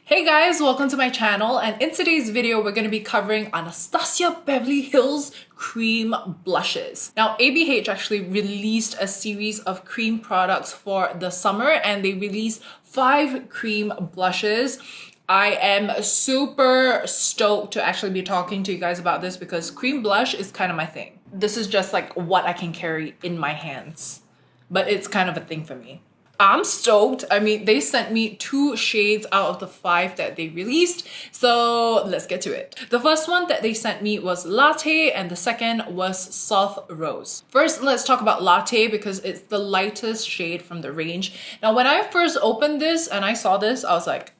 Hey guys, welcome to my channel, and in today's video we're going to be covering Anastasia Beverly Hills cream blushes. Now ABH actually released a series of cream products for the summer and they released 5 cream blushes. I am super stoked to actually be talking to you guys about this because cream blush is kind of my thing. This is just like what I can carry in my hands, but it's kind of a thing for me. I'm stoked. I mean, they sent me 2 shades out of the 5 that they released. So let's get to it. The first one that they sent me was Latte and the second was Soft Rose. First, let's talk about Latte because it's the lightest shade from the range. Now, when I first opened this and I saw this, I was like,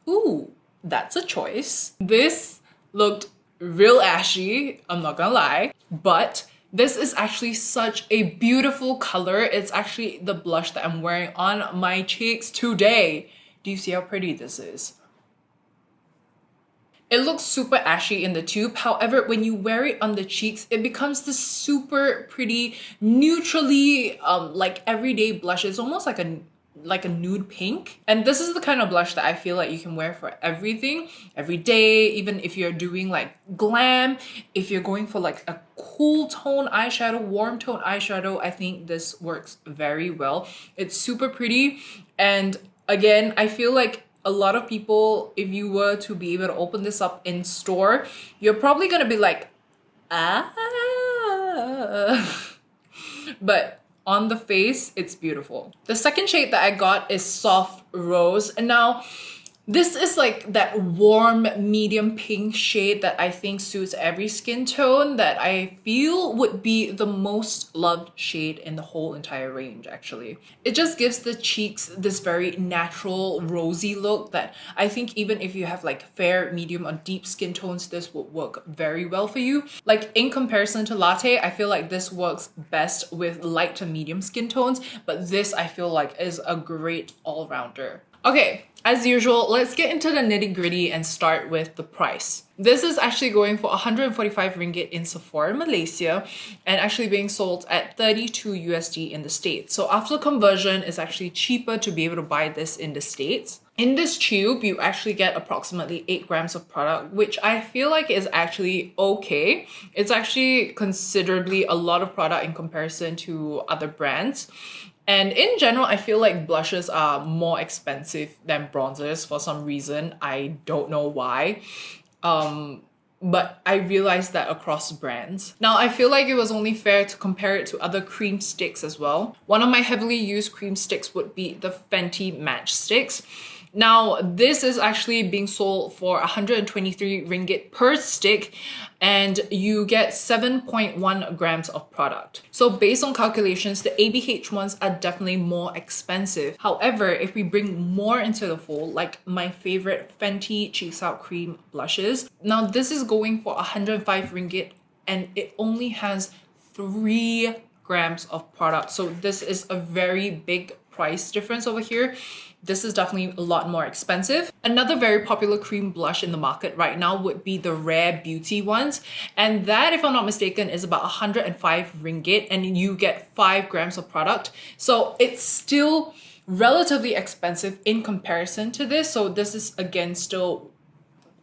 ooh, that's a choice. This looked real ashy, I'm not gonna lie, but this is actually such a beautiful color. It's actually the blush that I'm wearing on my cheeks today. Do you see how pretty this is? It looks super ashy in the tube. However, when you wear it on the cheeks, it becomes this super pretty, neutrally like everyday blush. It's almost like a nude pink, and this is the kind of blush that I feel like you can wear for everything, every day. Even if you're doing like glam, if you're going for like a cool tone eyeshadow, warm tone eyeshadow, I think this works very well. It's super pretty, and again, I feel like a lot of people, if you were to be able to open this up in store, you're probably gonna be like, ah, but on the face, it's beautiful. The second shade that I got is Soft Rose. And now, this is like that warm medium pink shade that I think suits every skin tone, that I feel would be the most loved shade in the whole entire range, actually. It just gives the cheeks this very natural, rosy look that I think even if you have like fair, medium, or deep skin tones, this would work very well for you. Like in comparison to Latte, I feel like this works best with light to medium skin tones, but this I feel like is a great all-rounder. Okay, as usual, let's get into the nitty-gritty and start with the price. This is actually going for 145 ringgit in Sephora, Malaysia, and actually being sold at 32 USD in the States. So after conversion, it's actually cheaper to be able to buy this in the States. In this tube, you actually get approximately 8 grams of product, which I feel like is actually okay. It's actually considerably a lot of product in comparison to other brands. And in general, I feel like blushes are more expensive than bronzers for some reason. I don't know why. But I realized that across brands. Now, I feel like it was only fair to compare it to other cream sticks as well. One of my heavily used cream sticks would be the Fenty Match Sticks. Now, this is actually being sold for 123 ringgit per stick, and you get 7.1 grams of product. So based on calculations, the ABH ones are definitely more expensive. However, if we bring more into the fold, like my favorite Fenty Cheeks Out Cream blushes, now this is going for 105 ringgit and it only has 3 grams of product. So this is a very big price difference over here. This is definitely a lot more expensive. Another very popular cream blush in the market right now would be the Rare Beauty ones. And that, if I'm not mistaken, is about 105 ringgit and you get 5 grams of product. So it's still relatively expensive in comparison to this. So this is again still,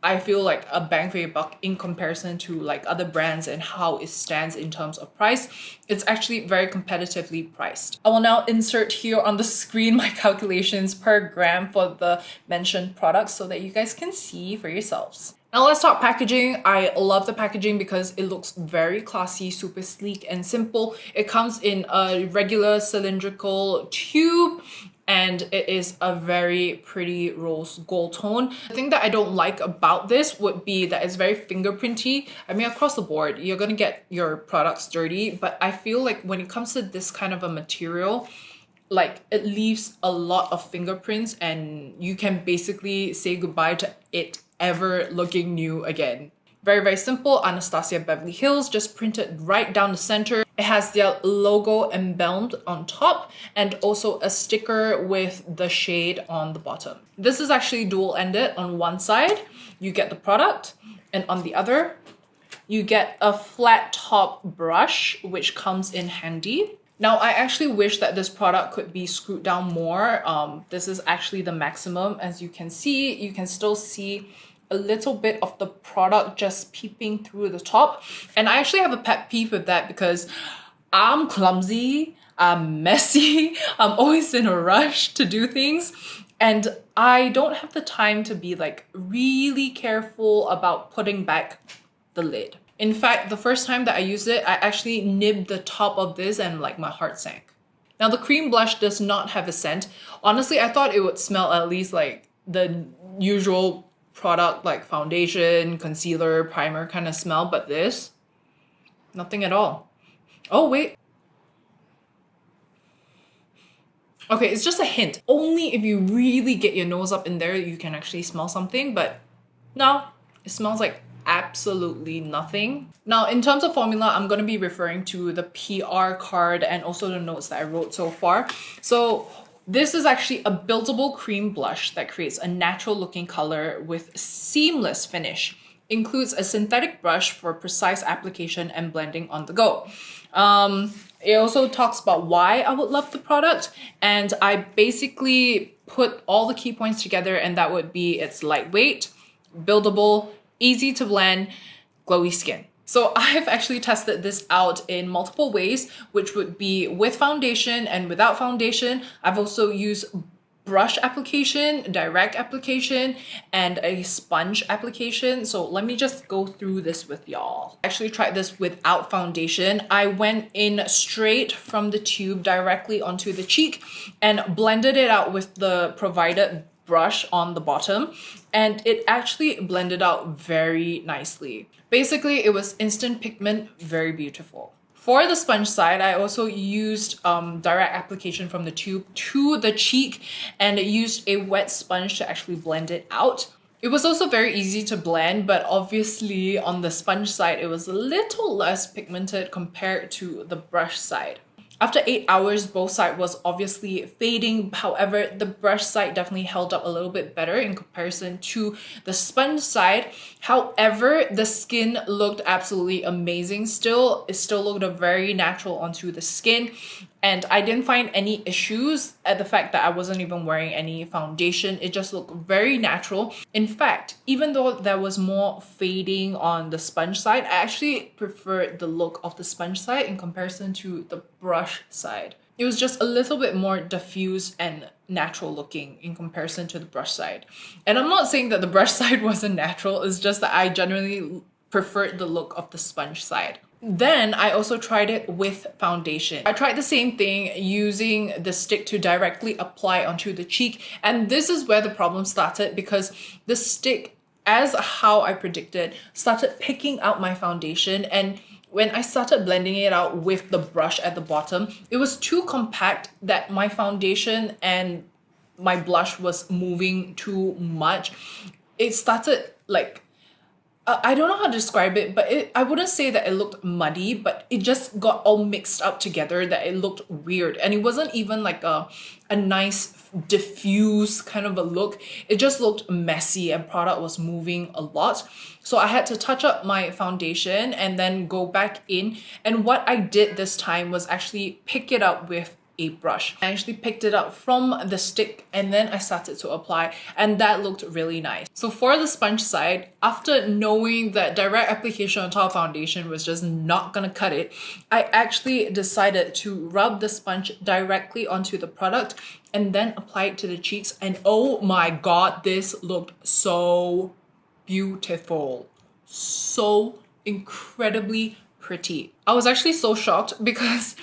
I feel like a bang for your buck in comparison to like other brands and how it stands in terms of price. It's actually very competitively priced. I will now insert here on the screen my calculations per gram for the mentioned products so that you guys can see for yourselves. Now let's talk packaging. I love the packaging because it looks very classy, super sleek and simple. It comes in a regular cylindrical tube, and it is a very pretty rose gold tone. The thing that I don't like about this would be that it's very fingerprinty. I mean, across the board, you're gonna get your products dirty, but I feel like when it comes to this kind of a material, like it leaves a lot of fingerprints and you can basically say goodbye to it ever looking new again. Very, very simple. Anastasia Beverly Hills, just printed right down the center. It has their logo emblazoned on top and also a sticker with the shade on the bottom. This is actually dual-ended. On one side, you get the product, and on the other, you get a flat top brush, which comes in handy. Now, I actually wish that this product could be screwed down more. This is actually the maximum. As you can see, you can still see a little bit of the product just peeping through the top. And I actually have a pet peeve with that because I'm clumsy, I'm messy, I'm always in a rush to do things. And I don't have the time to be like really careful about putting back the lid. In fact, the first time that I used it, I actually nibbed the top of this and like my heart sank. Now the cream blush does not have a scent. Honestly, I thought it would smell at least like the usual product like foundation, concealer, primer kind of smell, but this, nothing at all. Oh wait. Okay, it's just a hint. Only if you really get your nose up in there, you can actually smell something, but no, it smells like absolutely nothing. Now, in terms of formula, I'm going to be referring to the PR card and also the notes that I wrote so far. So this is actually a buildable cream blush that creates a natural looking color with seamless finish. Includes a synthetic brush for precise application and blending on the go. It also talks about why I would love the product, and I basically put all the key points together, and that would be it's lightweight, buildable, easy to blend, glowy skin. So I've actually tested this out in multiple ways, which would be with foundation and without foundation. I've also used brush application, direct application, and a sponge application. So let me just go through this with y'all. I actually tried this without foundation. I went in straight from the tube directly onto the cheek and blended it out with the provided brush on the bottom, and it actually blended out very nicely. Basically, it was instant pigment, very beautiful. For the sponge side, I also used direct application from the tube to the cheek and used a wet sponge to actually blend it out. It was also very easy to blend, but obviously on the sponge side, it was a little less pigmented compared to the brush side. After 8 hours, both sides was obviously fading. However, the brush side definitely held up a little bit better in comparison to the sponge side. However, the skin looked absolutely amazing still. It still looked very natural onto the skin. And I didn't find any issues at the fact that I wasn't even wearing any foundation. It just looked very natural. In fact, even though there was more fading on the sponge side, I actually preferred the look of the sponge side in comparison to the brush side. It was just a little bit more diffuse and natural looking in comparison to the brush side. And I'm not saying that the brush side wasn't natural, it's just that I generally preferred the look of the sponge side. Then I also tried it with foundation. I tried the same thing using the stick to directly apply onto the cheek. And this is where the problem started because the stick, as how I predicted, started picking out my foundation. And when I started blending it out with the brush at the bottom, it was too compact that my foundation and my blush was moving too much. It started like I don't know how to describe it, but I wouldn't say that it looked muddy, but it just got all mixed up together that it looked weird. And it wasn't even like a nice diffuse kind of a look. It just looked messy and product was moving a lot. So I had to touch up my foundation and then go back in. And what I did this time was actually pick it up with a brush. I actually picked it up from the stick and then I started to apply, and that looked really nice. So for the sponge side, after knowing that direct application on top foundation was just not gonna cut it, I actually decided to rub the sponge directly onto the product and then apply it to the cheeks, and oh my god, this looked so beautiful. So incredibly pretty. I was actually so shocked because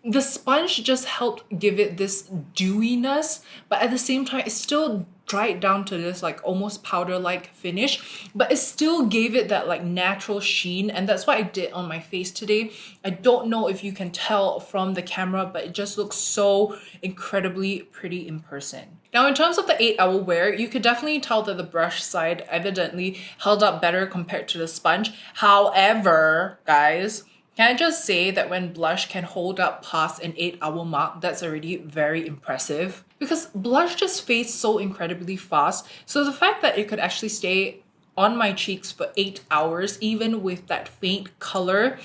the sponge just helped give it this dewiness, but at the same time, it still dried down to this like almost powder-like finish, but it still gave it that like natural sheen, and that's what I did on my face today. I don't know if you can tell from the camera, but it just looks so incredibly pretty in person. Now, in terms of the 8-hour wear, you could definitely tell that the brush side evidently held up better compared to the sponge. However, guys, can I just say that when blush can hold up past an 8-hour mark, that's already very impressive. Because blush just fades so incredibly fast. So the fact that it could actually stay on my cheeks for 8 hours, even with that faint color,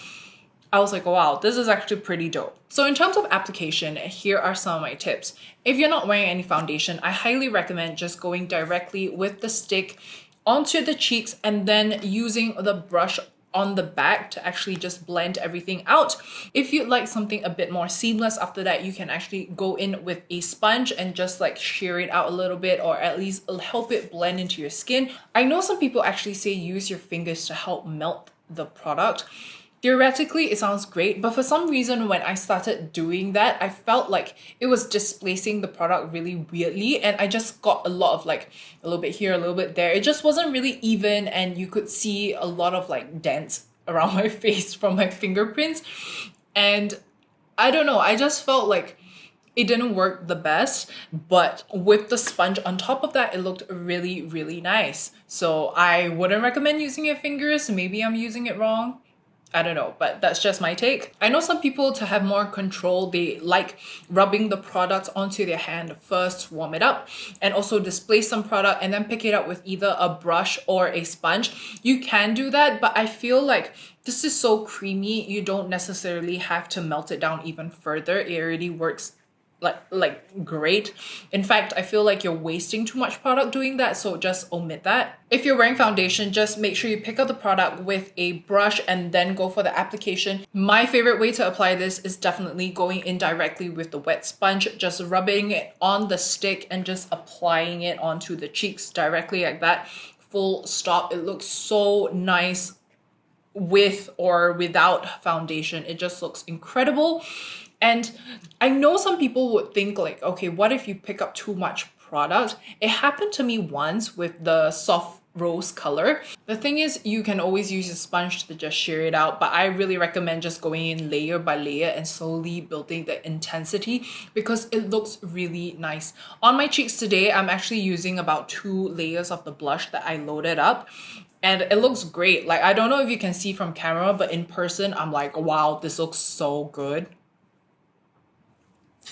I was like, wow, this is actually pretty dope. So in terms of application, here are some of my tips. If you're not wearing any foundation, I highly recommend just going directly with the stick onto the cheeks and then using the brush on the back to actually just blend everything out. If you'd like something a bit more seamless after that, you can actually go in with a sponge and just like shear it out a little bit, or at least help it blend into your skin. I know some people actually say use your fingers to help melt the product. Theoretically, it sounds great, but for some reason, when I started doing that, I felt like it was displacing the product really weirdly, and I just got a lot of like a little bit here, a little bit there. It just wasn't really even, and you could see a lot of like dents around my face from my fingerprints. And I don't know, I just felt like it didn't work the best, but with the sponge on top of that, it looked really, really nice. So I wouldn't recommend using your fingers. Maybe I'm using it wrong. I don't know, but that's just my take. I know some people, to have more control, they like rubbing the product onto their hand first, warm it up, and also display some product and then pick it up with either a brush or a sponge. You can do that, but I feel like this is so creamy, you don't necessarily have to melt it down even further. It already works like great. In fact, I feel like you're wasting too much product doing that, so just omit that. If you're wearing foundation, just make sure you pick up the product with a brush and then go for the application. My favorite way to apply this is definitely going in directly with the wet sponge, just rubbing it on the stick and just applying it onto the cheeks directly like that. Full stop. It looks so nice with or without foundation. It just looks incredible. And I know some people would think like, okay, what if you pick up too much product? It happened to me once with the soft rose color. The thing is, you can always use a sponge to just shear it out, but I really recommend just going in layer by layer and slowly building the intensity because it looks really nice. On my cheeks today, I'm actually using about 2 layers of the blush that I loaded up. And it looks great. Like, I don't know if you can see from camera, but in person, I'm like, wow, this looks so good.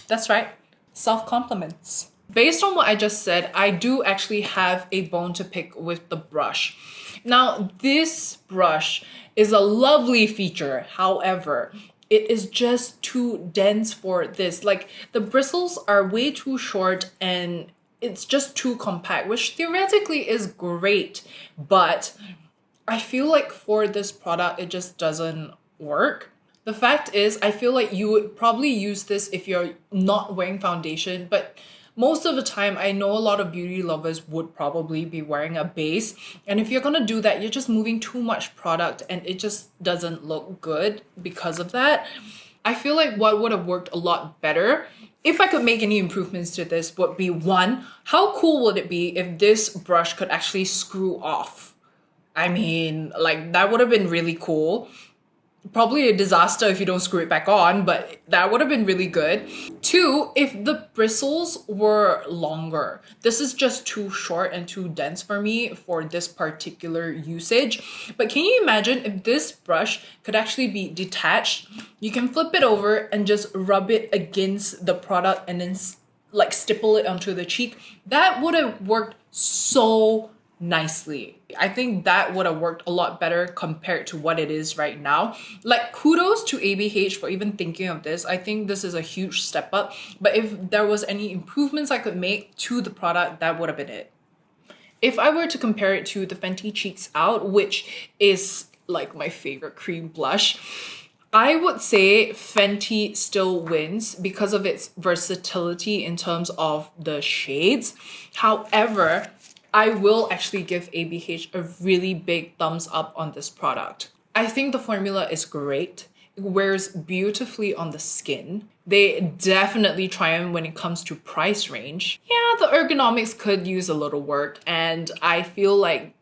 That's right, self-compliments. Based on what I just said, I do actually have a bone to pick with the brush. Now, this brush is a lovely feature. However, it is just too dense for this. Like, the bristles are way too short and it's just too compact, which theoretically is great, but I feel like for this product, it just doesn't work. The fact is, I feel like you would probably use this if you're not wearing foundation, but most of the time, I know a lot of beauty lovers would probably be wearing a base. And if you're gonna do that, you're just moving too much product and it just doesn't look good because of that. I feel like what would have worked a lot better, if I could make any improvements to this, would be one, how cool would it be if this brush could actually screw off? I mean, like, that would have been really cool. Probably a disaster if you don't screw it back on, but that would have been really good. 2, if the bristles were longer. This is just too short and too dense for me for this particular usage. But can you imagine if this brush could actually be detached? You can flip it over and just rub it against the product and then like stipple it onto the cheek. That would have worked so nicely. I think that would have worked a lot better compared to what it is right now. Like, kudos to ABH for even thinking of this. I think this is a huge step up, but if there was any improvements I could make to the product, that would have been it. If I were to compare it to the Fenty Cheeks Out, which is like my favorite cream blush, I would say Fenty still wins because of its versatility in terms of the shades. However, I will actually give ABH a really big thumbs up on this product. I think the formula is great. It wears beautifully on the skin. They definitely triumph when it comes to price range. Yeah, the ergonomics could use a little work, and I feel like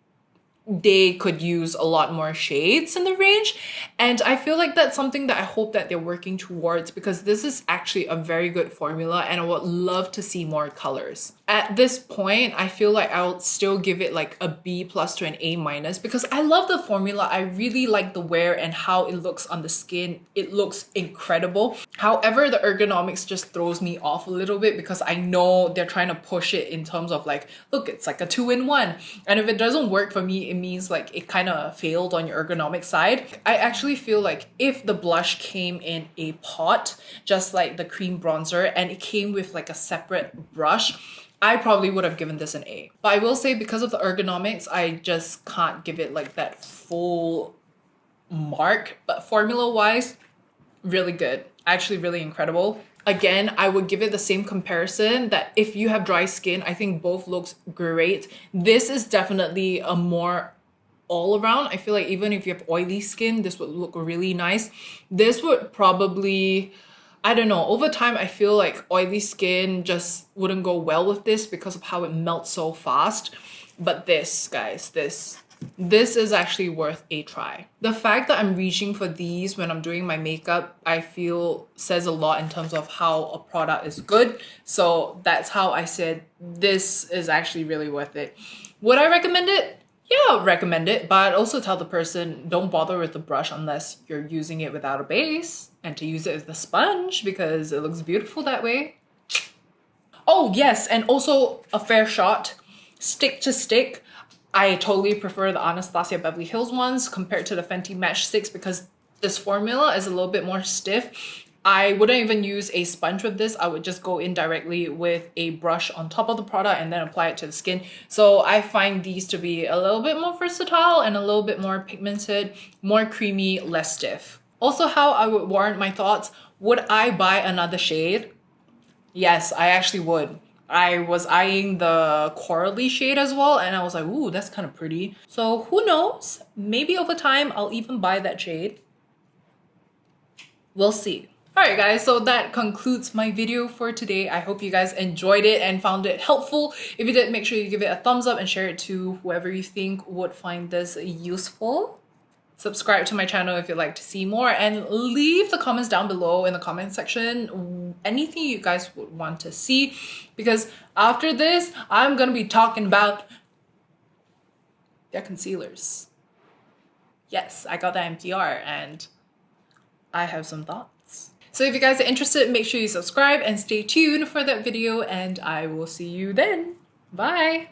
they could use a lot more shades in the range. And I feel like that's something that I hope that they're working towards because this is actually a very good formula and I would love to see more colors. At this point, I feel like I would still give it like a B+ to an A- because I love the formula. I really like the wear and how it looks on the skin. It looks incredible. However, the ergonomics just throws me off a little bit because I know they're trying to push it in terms of like, look, it's like a 2-in-1. And if it doesn't work for me, it means like it kind of failed on your ergonomic side. I actually feel like if the blush came in a pot, just like the cream bronzer, and it came with like a separate brush, I probably would have given this an A. But I will say because of the ergonomics, I just can't give it like that full mark. But formula wise, really good. Actually really incredible. Again, I would give it the same comparison that if you have dry skin, I think both looks great. This is definitely a more all around. I feel like even if you have oily skin, this would look really nice. This would probably, I don't know, over time I feel like oily skin just wouldn't go well with this because of how it melts so fast. But this, guys, this is actually worth a try. The fact that I'm reaching for these when I'm doing my makeup, I feel says a lot in terms of how a product is good. So that's how I said this is actually really worth it. Would I recommend it? Yeah, recommend it, but I'd also tell the person don't bother with the brush unless you're using it without a base, and to use it as the sponge because it looks beautiful that way. Oh yes, and also a fair shot, stick to stick. I totally prefer the Anastasia Beverly Hills ones compared to the Fenty Match Sticks because this formula is a little bit more stiff. I wouldn't even use a sponge with this. I would just go in directly with a brush on top of the product and then apply it to the skin. So I find these to be a little bit more versatile and a little bit more pigmented, more creamy, less stiff. Also, how I would warrant my thoughts, would I buy another shade? Yes, I actually would. I was eyeing the corally shade as well, and I was like, ooh, that's kind of pretty. So who knows? Maybe over time, I'll even buy that shade. We'll see. Alright guys, so that concludes my video for today. I hope you guys enjoyed it and found it helpful. If you did, make sure you give it a thumbs up and share it to whoever you think would find this useful. Subscribe to my channel if you'd like to see more, and leave the comments down below in the comment section anything you guys would want to see, because after this I'm gonna be talking about their concealers. Yes, I got that MPR and I have some thoughts. So if you guys are interested, make sure you subscribe and stay tuned for that video, and I will see you then. Bye.